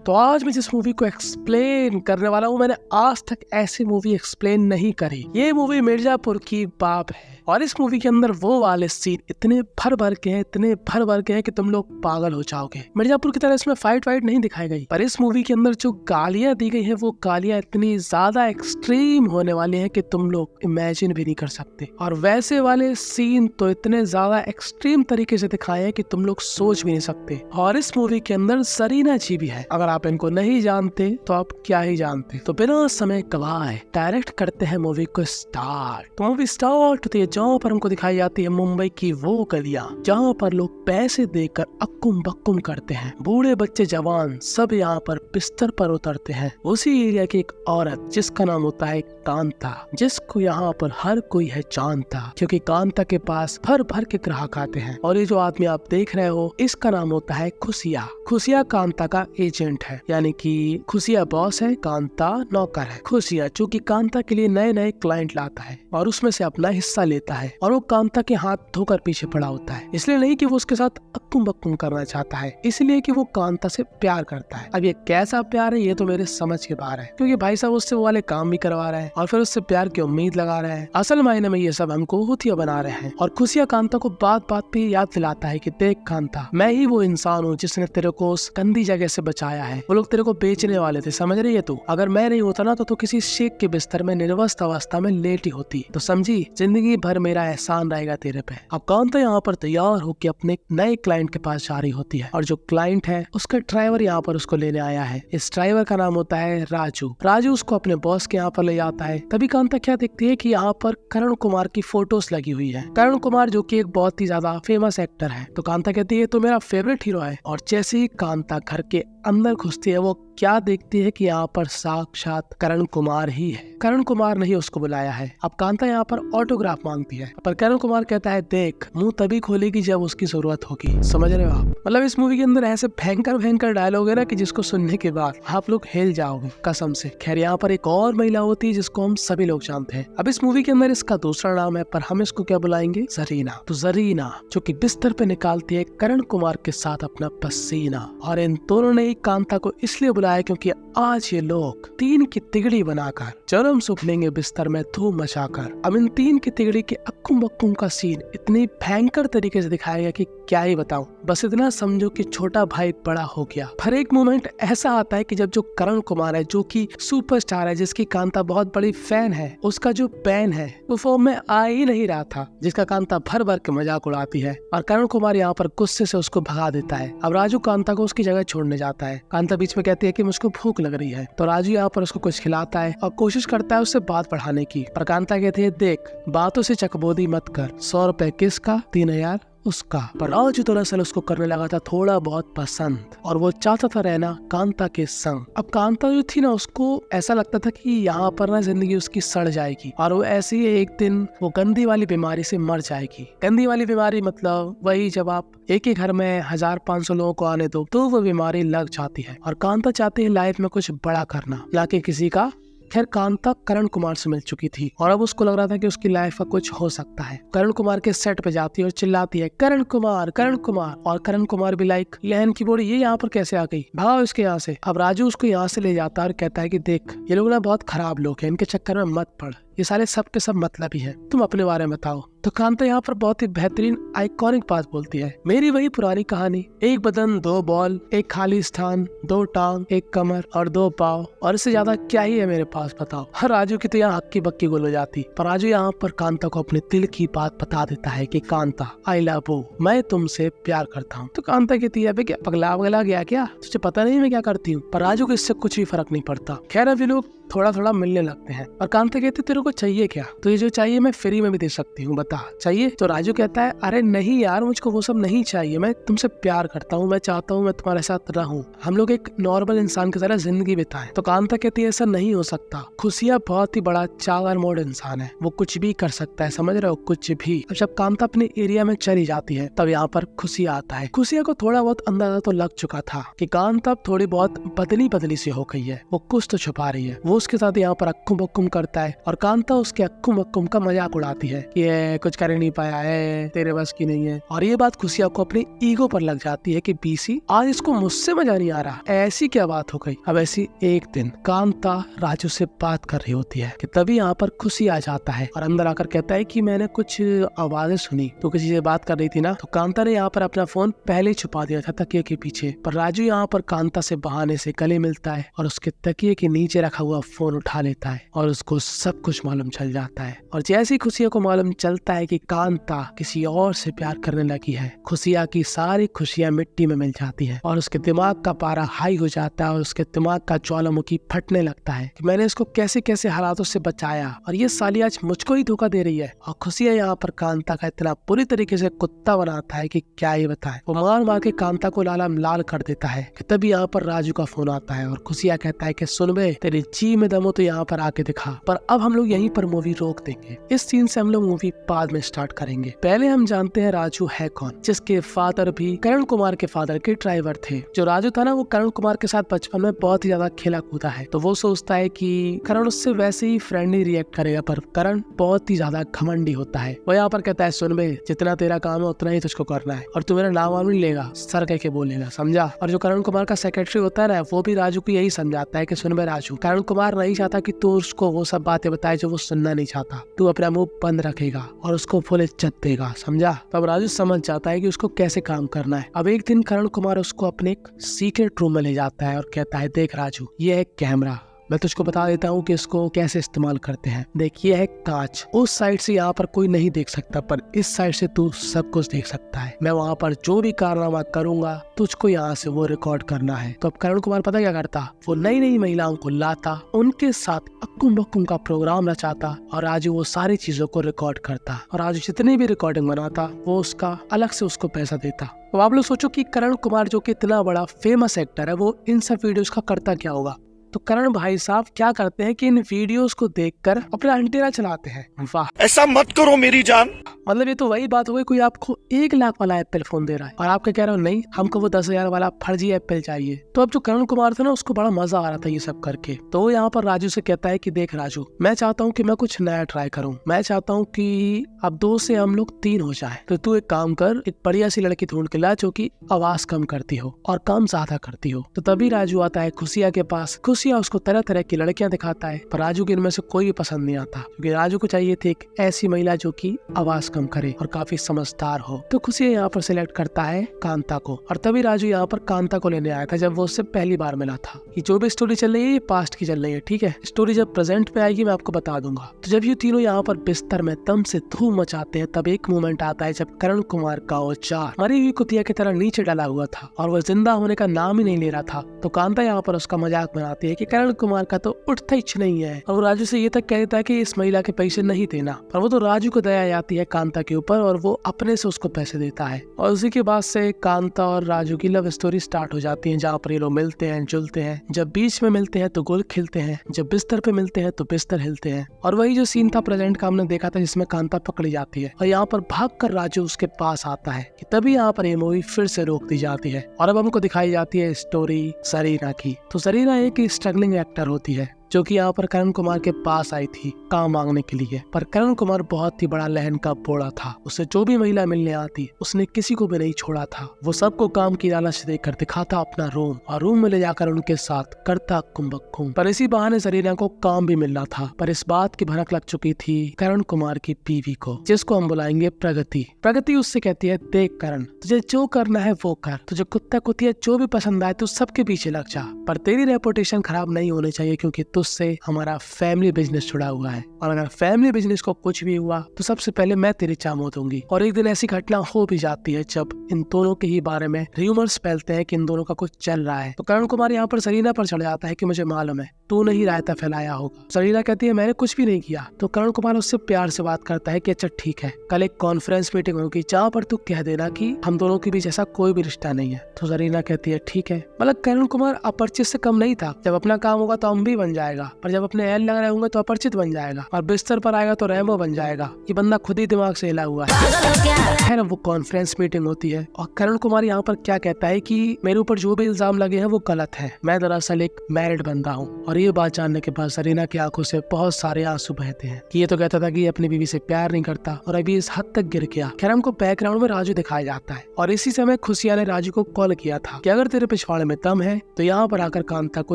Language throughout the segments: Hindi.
तो आज मैं जिस मूवी को एक्सप्लेन करने वाला हूँ, मैंने आज तक ऐसी मूवी एक्सप्लेन नहीं करी। ये मूवी मिर्जापुर की बाप है और इस मूवी के अंदर वो वाले सीन इतने भर भर के हैं कि तुम लोग पागल हो जाओगे। मिर्जापुर की तरह इसमें फाइट नहीं दिखाई गई, पर इस मूवी के अंदर जो गालियां दी गई है वो गालियां इतनी ज्यादा एक्सट्रीम होने वाली हैं कि तुम लोग इमेजिन भी नहीं कर सकते। और वैसे वाले सीन तो इतने ज्यादा एक्सट्रीम तरीके से दिखाए हैं कि तुम लोग सोच भी नहीं सकते। और इस मूवी के अंदर जरीना जी भी है। अगर आप इनको नहीं जानते तो आप क्या ही जानते। तो बिना समय गवाए डायरेक्ट करते हैं मूवी को स्टार्ट। तो मूवी स्टार्ट होती है जहाँ पर हमको दिखाई जाती है मुंबई की वो गलियां जहाँ पर लोग पैसे देकर अक्कुम बक्कुम करते हैं। बूढ़े बच्चे जवान सब यहाँ पर बिस्तर पर उतरते हैं। उसी एरिया की एक औरत जिसका नाम होता है कांता, जिसको यहाँ पर हर कोई है जानता, क्योंकि कांता के पास भर भर के ग्राहक आते हैं। और ये जो आदमी आप देख रहे हो इसका नाम होता है खुशिया। खुशिया कांता का एजेंट है, यानी कि खुशिया बॉस है, कांता नौकर है। खुशिया चूंकि कांता के लिए नए नए क्लाइंट लाता है और उसमें से अपना हिस्सा लेता है और वो कांता के हाथ धोकर पीछे पड़ा होता है। इसलिए नहीं कि वो उसके साथ अक्कुम बक्कुम करना चाहता है, इसलिए कि वो कांता से प्यार करता है। अब ये कैसा प्यार है ये तो मेरे समझ के बाहर है, क्योंकि भाई साहब उससे वो वाले काम भी करवा रहे हैं और फिर उससे प्यार की उम्मीद लगा रहे हैं। असल मायने में ये सब हमको हुतिया बना रहे हैं। और खुशिया कांता को बात बात पे याद दिलाता है कि देख कांता, मैं ही वो इंसान हूँ जिसने तेरे को उस गंदी जगह से बचाया है। वो लोग तेरे को बेचने वाले थे, समझ रही है तू? अगर मैं नहीं होता ना तो तू किसी शेख के बिस्तर में निर्वस्त अवस्था में लेटी होती। तो समझी, जिंदगी भर मेरा एहसान रहेगा तेरे पे। अब कांता यहाँ पर तैयार होकर अपने नए क्लाइंट के पास जा रही होती है और जो क्लाइंट है उसका ड्राइवर यहाँ पर उसको लेने आया है। इस ड्राइवर का नाम होता है राजू। राजू उसको अपने बॉस के यहाँ पर ले जाता है। तभी कांता क्या देखती है कि यहाँ पर करण कुमार की फोटोज लगी हुई है। करण कुमार जो कि एक बहुत ही ज्यादा फेमस एक्टर है। तो कांता कहती है तो मेरा फेवरेट हीरो है। और जैसे ही कांता घर के अंदर घुसती है वो क्या देखती है कि यहाँ पर साक्षात करण कुमार ही है। करण कुमार ने ही उसको बुलाया है। अब कांता यहाँ पर ऑटोग्राफ मांगती है, पर करण कुमार कहता है देख, मुंह तभी खोलेगी जब उसकी जरूरत होगी। समझ रहे हो आप? मतलब इस मूवी के अंदर ऐसे भयंकर डायलॉग है ना कि जिसको सुनने के बाद आप लोग हिल जाओगे कसम से। खैर यहाँ पर एक और महिला होती है जिसको हम सभी लोग जानते हैं। अब इस मूवी के अंदर इसका दूसरा नाम है, पर हम इसको क्या बुलाएंगे? जरीना। तो जरीना जो कि बिस्तर पे निकालती है करण कुमार के साथ अपना पसीना। और इन दोनों ने कांता को इसलिए बुलाया क्योंकि आज ये लोग तीन की तिगड़ी बनाकर चरम सुख लेंगे बिस्तर में धूम मचाकर। अब इन तीन की तिगड़ी के अक्कुम बक्कुम का सीन इतनी भयंकर तरीके से दिखाया गया कि क्या ही बताऊं। बस इतना समझो कि छोटा भाई बड़ा हो गया। फिर एक मोमेंट ऐसा आता है कि जब जो करण कुमार है जो कि सुपरस्टार है, जिसकी कांता बहुत बड़ी फैन है, उसका जो बैन है वो फॉर्म में आ ही नहीं रहा था, जिसका कांता भर भर के मजाक उड़ाती है और करण कुमार यहाँ पर गुस्से से उसको भगा देता है। अब राजू कांता को उसकी जगह छोड़ने जाता है। कांता बीच में कहती है कि मुझको भूख लग रही है, तो राजू यहाँ पर उसको कुछ खिलाता है और कोशिश करता है उससे बात बढ़ाने की। पर कांता कहती है देख, बातों से चकबोदी मत कर, 100 रुपए किसका, 3000 उसका। पर राजू दरअसल उसको करने लगा था थोड़ा बहुत पसंद और वो चाहता था रहना कांता के संग। अब कांता जो थी ना, उसको ऐसा लगता था कि यहाँ पर ना जिंदगी उसकी सड़ जाएगी और वो ऐसे ही एक दिन वो गंदी वाली बीमारी से मर जाएगी। गंदी वाली बीमारी मतलब वही जब आप एक ही घर में 1500 लोगों को आने दो तो वो बीमारी लग जाती है। और कांता चाहती है लाइफ में कुछ बड़ा करना, ना कि किसी का। खैर कांता करण कुमार से मिल चुकी थी और अब उसको लग रहा था कि उसकी लाइफ का कुछ हो सकता है। करण कुमार के सेट पे जाती है और चिल्लाती है करण कुमार, करण कुमार। और करण कुमार भी लाइक लहन की बोड़ी, ये यहाँ पर कैसे आ गई, भागो इसके यहाँ से। अब राजू उसको यहाँ से ले जाता है और कहता है कि देख, ये लोग ना बहुत खराब लोग हैं, इनके चक्कर में मत पड़, ये सारे सब के सब मतलबी हैं, तुम अपने बारे में बताओ। तो कांता यहाँ पर बहुत ही बेहतरीन आइकॉनिक बात बोलती है, मेरी वही पुरानी कहानी, एक बदन, 2 बॉल, एक खाली स्थान, 2 टांग, एक कमर और 2 पाँव, और इससे ज्यादा क्या ही है मेरे पास, बताओ। हर राजू की तो यहाँ हक्की बक्की गोल हो जाती, पर राजू यहाँ पर कांता को अपने दिल की बात बता देता है कि कांता, आई लव यू, मैं तुमसे प्यार करता हूँ। तो कांता कहती है क्या पगला वगला गया क्या, तुझे पता नहीं मैं क्या करती हूँ? पर राजू को इससे कुछ भी फर्क नहीं पड़ता। खैर अभी लोग थोड़ा थोड़ा मिलने लगते हैं और कांता कहती तेरे को चाहिए क्या? तो ये जो चाहिए मैं फ्री में भी दे सकती हूँ, बता चाहिए? तो राजू कहता है अरे नहीं यार, मुझको वो सब नहीं चाहिए, मैं तुमसे प्यार करता हूँ, मैं चाहता हूँ मैं तुम्हारे साथ रहूं, हम लोग एक नॉर्मल इंसान की तरह जिंदगी बिताएं। तो कांता कहती है ऐसा नहीं हो सकता, खुशिया बहुत ही बड़ा चावर मोड़ इंसान है, वो कुछ भी कर सकता है, समझ रहे हो, कुछ भी। अब जब कांता अपने एरिया में चली जाती है तब यहाँ पर खुशिया आता है। खुशिया को थोड़ा बहुत अंदाजा तो लग चुका था कि कांता थोड़ी बहुत बदली सी हो गई है, वो कुछ तो छुपा रही है। वो उसके साथ यहाँ पर अक्कुम बक्कुम करता है और कांता उसके अक्कुम अक्कुम का मजाक उड़ाती है कि ये कुछ कर नहीं पाया है, तेरे बस की नहीं है। और ये बात खुशिया को अपनी ईगो पर लग जाती है कि बीसी आज इसको मुझसे मजा नहीं आ रहा, ऐसी क्या बात हो गई। अब ऐसी एक दिन कांता राजू से बात कर रही होती है कि तभी यहाँ पर खुशी आ जाता है और अंदर आकर कहता है कि मैंने कुछ आवाजें सुनी, तो किसी से बात कर रही थी ना। तो कांता ने यहाँ पर अपना फोन पहले ही छुपा दिया था तकिए के पीछे, पर राजू यहाँ पर कांता से बहाने से गले मिलता है और उसके तकिए के नीचे रखा हुआ फोन उठा लेता है और उसको सब कुछ मालूम चल जाता है। और जैसी खुशिया को मालूम चलता है कि कांता किसी और से प्यार करने लगी है, खुशिया की सारी खुशियां मिट्टी में मिल जाती है और उसके दिमाग का पारा हाई हो जाता है और उसके दिमाग का ज्वालामुखी फटने लगता है कि मैंने इसको कैसे कैसे हालातों से बचाया और ये साली आज मुझको ही धोखा दे रही है। और खुशिया यहाँ पर कांता का इतना बुरी तरीके से कुत्ता बनाता है कि क्या ही बताए। वो मार मार के कांता को लालम लाल कर देता है कि तभी यहाँ पर राजू का फोन आता है और खुशिया कहता है कि सुन बे, तेरी जी में दम हो तो यहाँ पर आके दिखा। पर अब हम लोग यहीं पर मूवी रोक देंगे, इस सीन से हम लोग मूवी बाद में स्टार्ट करेंगे। पहले हम जानते हैं राजू है कौन, जिसके फादर भी करण कुमार के फादर के ड्राइवर थे। जो राजू था ना वो करण कुमार के साथ बचपन में बहुत ही ज्यादा खेला कूदा है, तो वो सोचता है कि करण उससे वैसे ही फ्रेंडली रिएक्ट करेगा, पर करण बहुत ही ज्यादा घमंडी होता है। वो यहाँ पर कहता है सुन बे, जितना तेरा काम है उतना ही तुझको करना है और तू मेरा नाम वाम नहीं लेगा, सर कह के बोलेगा, समझा। और जो करण कुमार का सेक्रेटरी होता है ना, वो भी राजू को यही समझाता है कि सुन बे राजू, करण कुमार नहीं चाहता कि तू उसको वो सब बातें बताए जो वो सुनना नहीं चाहता, तू अपना मुंह बंद रखेगा और उसको फुल इज्जत देगा, समझा। तब राजू समझ जाता है कि उसको कैसे काम करना है। अब एक दिन करण कुमार उसको अपने एक सीक्रेट रूम में ले जाता है और कहता है देख राजू, ये है कैमरा, मैं तुझको बता देता हूँ कि इसको कैसे इस्तेमाल करते हैं। देखिए है कांच, उस साइड से यहाँ पर कोई नहीं देख सकता, पर इस साइड से तू सब कुछ देख सकता है। मैं वहाँ पर जो भी कारनामा करूंगा तुझको यहाँ से वो रिकॉर्ड करना है। तो अब करण कुमार पता क्या करता, वो नई नई महिलाओं को लाता, उनके साथ अक्कुम बक्कुम का प्रोग्राम रचाता और राजू वो सारी चीजों को रिकॉर्ड करता और राजू जितनी भी रिकॉर्डिंग बनाता वो उसका अलग से उसको पैसा देता। अब आप लोग सोचो कि करण कुमार जो कि इतना बड़ा फेमस एक्टर है, वो इन सब वीडियोस का करता क्या होगा। तो करण भाई साहब क्या करते हैं कि इन वीडियोस को देखकर अपना एंटीना चलाते हैं। वाह, ऐसा मत करो मेरी जान। मतलब ये तो वही बात हो गई, कोई आपको 1 लाख वाला एप्पल फोन दे रहा है और आपका कह रहे हो नहीं, हमको वो 10,000 वाला फर्जी एप्पल चाहिए। तो अब जो करण कुमार था ना, उसको बड़ा मजा आ रहा था ये सब करके। तो वो यहाँ पर राजू से कहता है कि देख राजू, मैं चाहता हूँ कि मैं कुछ नया ट्राई करूँ, मैं चाहता हूँ कि अब 2 से हम लोग 3 हो जाए। तो तू एक काम कर, एक बढ़िया सी लड़की ढूंढ के ला जो की आवाज कम करती हो और काम ज्यादा करती हो। तो तभी राजू आता है खुशिया के पास। खुशिया उसको तरह तरह की लड़कियां दिखाता है, पर राजू के इनमें से कोई भी पसंद नहीं आता, क्योंकि राजू को चाहिए थी एक ऐसी महिला जो कि आवाज कम करे और काफी समझदार हो। तो खुशिया यहाँ पर सिलेक्ट करता है कांता को और तभी राजू यहाँ पर कांता को लेने आया था जब वो उससे पहली बार मिला था। ये जो भी स्टोरी चल रही है ये पास्ट की चल रही है, ठीक है। स्टोरी जब प्रेजेंट पे आएगी मैं आपको बता दूंगा। तो जब ये तीनों यहाँ पर बिस्तर में दम से धूम मचाते हैं, तब एक मोमेंट आता है जब करण कुमार का औजार मरी हुई कुतिया की तरह नीचे डाला हुआ था और वो जिंदा होने का नाम ही नहीं ले रहा था। तो कांता यहाँ पर उसका मजाक बनाती है कि करण कुमार का तो उठता ही नहीं है और वो राजू से ये तक कह देता है कि इस महिला के पैसे नहीं देना, पर वो तो राजू को दया आती है कांता के ऊपर और वो अपने से उसको पैसे देता है। और उसी के बाद से कांता और राजू की लव स्टोरी स्टार्ट हो जाती है, जहाँ पर ये लोग मिलते हैं, जुलते हैं। जब बीच में मिलते हैं तो गोल खिलते हैं, जब बिस्तर पे मिलते हैं तो बिस्तर हिलते हैं। और वही जो सीन था प्रेजेंट का हमने देखा था जिसमें कांता पकड़ी जाती है और यहाँ पर भागकर राजू उसके पास आता है कि तभी यहाँ पर ये मूवी फिर से रोक दी जाती है और अब हमको दिखाई जाती है स्टोरी सरीना की। तो सरीना एक स्ट्रगलिंग एक्टर होती है जो कि यहाँ पर करण कुमार के पास आई थी काम मांगने के लिए, पर करण कुमार बहुत ही बड़ा लहन का बोड़ा था। उसे जो भी महिला मिलने आती उसने किसी को भी नहीं छोड़ा था। वो सबको काम की लालच देकर दिखाता अपना रूम और रूम में ले जाकर उनके साथ करता कुंभकुम। पर इसी बहाने सरीना को काम भी मिल रहा था, पर इस बात की भनक लग चुकी थी करण कुमार की बीवी को, जिसको हम बुलाएंगे प्रगति। प्रगति उससे कहती है देख करण, तुझे जो करना है वो कर, तुझे कुत्ता कुतिया जो भी पसंद आए तू सबके पीछे लग जा, पर तेरी रेपुटेशन खराब नहीं होनी चाहिए क्योंकि तुझसे हमारा फैमिली बिजनेस जुड़ा हुआ है और अगर फैमिली बिजनेस को कुछ भी हुआ तो सबसे पहले मैं तेरी चामो दूंगी। और एक दिन ऐसी घटना हो भी जाती है जब इन दोनों के ही बारे में र्यूमर्स फैलते हैं कि इन दोनों का कुछ चल रहा है। तो करण कुमार यहाँ पर सरीना पर चढ़ जाता है कि मुझे मालूम है तू नहीं रायता फैलाया होगा। सरीना कहती है मैंने कुछ भी नहीं किया। तो करण कुमार उससे प्यार से बात करता है कि अच्छा ठीक है, कल एक कॉन्फ्रेंस मीटिंग होगी जहाँ पर तू कह देना कि हम दोनों के बीच ऐसा कोई भी रिश्ता नहीं है। तो सरीना कहती है ठीक है। मतलब करण कुमार अपरिचित से कम नहीं था, जब अपना काम होगा तो हम भी बन जाएगा, पर जब अपने एल लग रहे होंगे तो अपरिचित बन जाएगा और बिस्तर पर आएगा तो रैम्बो बन जाएगा। ये बंदा खुद ही दिमाग से हिला हुआ है ना। वो कॉन्फ्रेंस मीटिंग होती है और करण कुमार यहाँ पर क्या कहता है कि मेरे ऊपर जो भी इल्जाम लगे हैं वो गलत है, मैं दरअसल एक मैरिड बंदा हूँ और ये बात जानने के बाद सरीना की आंखों से बहुत सारे आंसू बहते हैं कि ये तो कहता था कि ये अपनी बीवी से प्यार नहीं करता और अभी इस हद तक गिर गया। खैर हमको बैकग्राउंड में राजू दिखाया जाता है और इसी समय खुशिया ने राजू को कॉल किया था कि अगर तेरे पिछवाड़े में दम है तो यहाँ पर आकर कांता को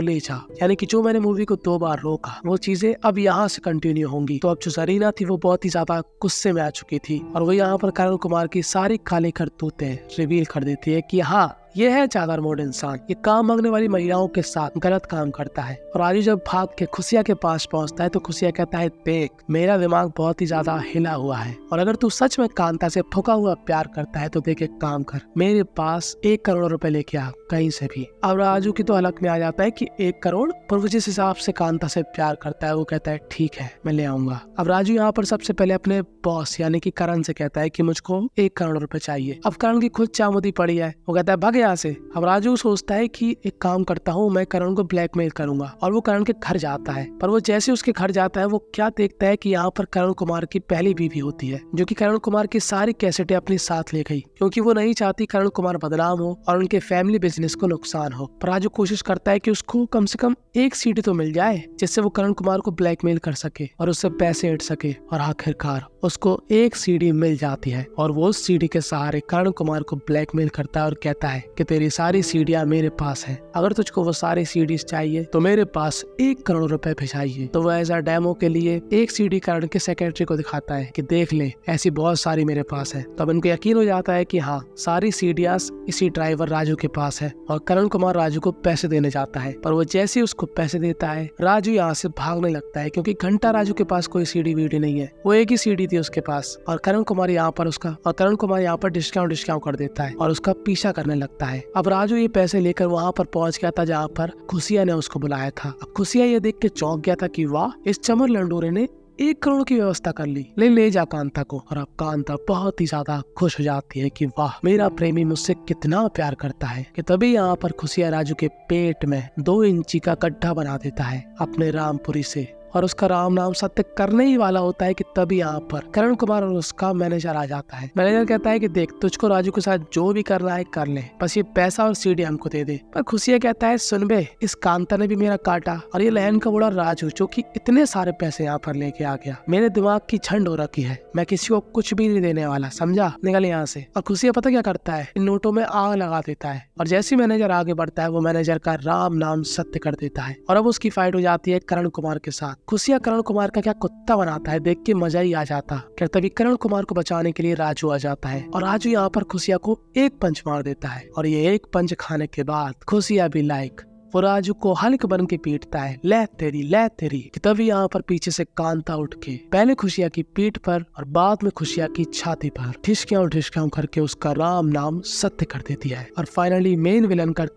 ले जा। यानी कि जो मैंने मूवी को 2 बार रोका वो चीजें अब यहाँ से कंटिन्यू होंगी। तो अब जो सरीना थी वो बहुत ही ज्यादा गुस्से में आ चुकी थी और वो यहाँ पर करण कुमार की सारी काली करतूतें रिवील कर देती है कि हाँ ये है चादर मोड़ इंसान, ये काम मांगने वाली महिलाओं के साथ गलत काम करता है। और राजू जब भाग के खुशिया के पास पहुंचता है तो खुशिया कहता है देख मेरा दिमाग बहुत ही ज्यादा हिला हुआ है और अगर तू सच में कांता से ठुका हुआ प्यार करता है तो देख एक काम कर, मेरे पास 1 करोड़ रुपए लेके आ कहीं से भी। अब राजू की तो हलक में आ जाता है कि 1 करोड़, पर वो जिस हिसाब से कांता से प्यार करता है वो कहता है ठीक है मैं ले आऊंगा। अब राजू यहाँ पर सबसे पहले अपने बॉस यानी कि करण से कहता है कि मुझको 1 करोड़ रुपए चाहिए। अब करण की खुद चामुदी पड़ी है, वो कहता है भाग यहाँ से। अब राजू सोचता है कि एक काम करता हूँ मैं करण को ब्लैकमेल करूंगा और वो करण के घर जाता है। पर वो जैसे उसके घर जाता है वो क्या देखता है कि यहाँ पर करण कुमार की पहली बीवी होती है जो कि करण कुमार की सारी कैसेटें अपने साथ ले गई क्योंकि वो नहीं चाहती करण कुमार बदनाम हो और उनके फैमिली बिजनेस को नुकसान हो। पर राजू कोशिश करता है कि उसको कम से कम 1 सीडी तो मिल जाए जिससे वो करण कुमार को ब्लैकमेल कर सके और उससे पैसे ऐड सके। और आखिरकार उसको 1 सीडी मिल जाती है और वो उस सीडी के सहारे करण कुमार को ब्लैकमेल करता है और कहता है कि तेरी सारी सीडियां मेरे पास हैं, अगर तुझको वो सारी सीडीज चाहिए तो मेरे पास 1 करोड़ रुपए भिजाइए। तो वो एज अ डेमो के लिए 1 सीडी करण के सेक्रेटरी को दिखाता है कि देख ले ऐसी बहुत सारी मेरे पास है। तो अब इनको यकीन हो जाता है कि हाँ सारी सीडियां इसी ड्राइवर राजू के पास है और करण कुमार राजू को पैसे देने जाता है। पर वो जैसे उसको पैसे देता है राजू यहाँ से भागने लगता है क्योंकि घंटा राजू के पास कोई सीडी वीडी नहीं है, वो 1 ही सीडी थी उसके पास और करण कुमार यहाँ पर डिस्काउंट कर देता है और उसका पीछा करने लगता है। अब राजू ये पैसे लेकर वहाँ पर पहुँच गया था जहाँ पर खुशिया ने उसको बुलाया था। अब खुशिया ये देख के चौंक गया था कि वाह इस चमर लंडोरे ने 1 करोड़ की व्यवस्था कर ली, ले जा कांता को। और अब कांता बहुत ही ज्यादा खुश हो जाती है कि वाह मेरा प्रेमी मुझसे कितना प्यार करता है। कि तभी यहाँ पर खुशिया राजू के पेट में 2 इंची का गड्ढा बना देता है अपने रामपुरी से और उसका राम नाम सत्य करने ही वाला होता है कि तभी यहाँ पर करण कुमार और उसका मैनेजर आ जाता है। मैनेजर कहता है कि देख तुझको राजू के साथ जो भी करना है कर ले, बस ये पैसा और सीडी हमको दे दे। पर खुशिया कहता है सुन बे इस कांता ने भी मेरा काटा और ये लहन का बुढ़ा राजू जो कि इतने सारे पैसे यहाँ पर लेके आ गया, मेरे दिमाग की झंड हो रखी है, मैं किसी को कुछ भी नहीं देने वाला, समझा, निकल यहाँ से। और खुशिया पता क्या करता है, इन नोटों में आग लगा देता है और जैसे मैनेजर आगे बढ़ता है वो मैनेजर का राम नाम सत्य कर देता है और अब उसकी फाइट हो जाती है करण कुमार के साथ। खुशिया करण कुमार का क्या कुत्ता बनाता है, देख के मजा ही आ जाता। फिर तभी करण कुमार को बचाने के लिए राजू आ जाता है और राजू यहाँ पर खुशिया को 1 पंच मार देता है और ये 1 पंच खाने के बाद खुशिया भी लाइक वो राजू को हल्क बन के पीटता है, ले तेरी। कि तभी यहाँ पर पीछे से कांता उठ के पहले खुशिया की पीठ पर और बाद में खुशिया की छाती पर ठिसक्यां करके उसका राम नाम सत्य कर देती है और फाइनली मेन विलन का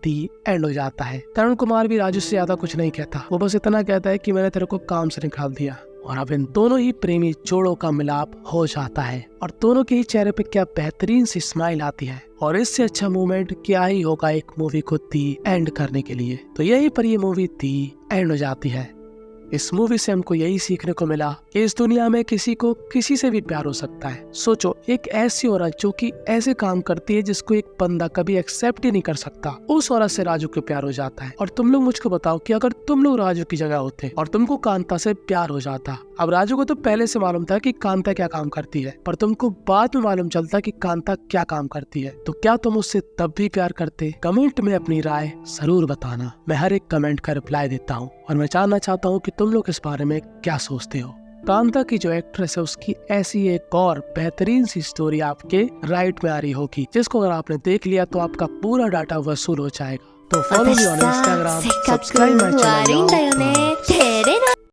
एंड हो जाता है। करण कुमार भी राजू से ज्यादा कुछ नहीं कहता, वो बस इतना कहता है कि मैंने तेरे को काम से निकाल दिया। और अब इन दोनों ही प्रेमी जोड़ों का मिलाप हो जाता है और दोनों के ही चेहरे पे क्या बेहतरीन सी स्माइल आती है और इससे अच्छा मोमेंट क्या ही होगा एक मूवी को एंड करने के लिए। तो यहीं पर ये मूवी एंड हो जाती है। इस मूवी से हमको यही सीखने को मिला कि इस दुनिया में किसी को किसी से भी प्यार हो सकता है। सोचो एक ऐसी औरत जो कि ऐसे काम करती है जिसको एक बंदा कभी एक्सेप्ट ही नहीं कर सकता, उस औरत से राजू को प्यार हो जाता है। और तुम लोग मुझको बताओ कि अगर तुम लोग राजू की जगह होते और तुमको कांता से प्यार हो जाता। अब राजू को तो पहले से मालूम था कि कांता क्या काम करती है, पर तुमको बाद में मालूम चलता कि कांता क्या काम करती है, तो क्या तुम उससे तब भी प्यार करते? कमेंट में अपनी राय जरूर बताना, मैं हर एक कमेंट का रिप्लाई देता हूँ और मैं जानना चाहता हूँ कि तुम लोग इस बारे में क्या सोचते हो। कांता की जो एक्ट्रेस है उसकी ऐसी एक और बेहतरीन सी स्टोरी आपके राइट में आ रही होगी, जिसको अगर आपने देख लिया तो आपका पूरा डाटा वसूल हो जाएगा। तो follow me on Instagram, subscribe my channel.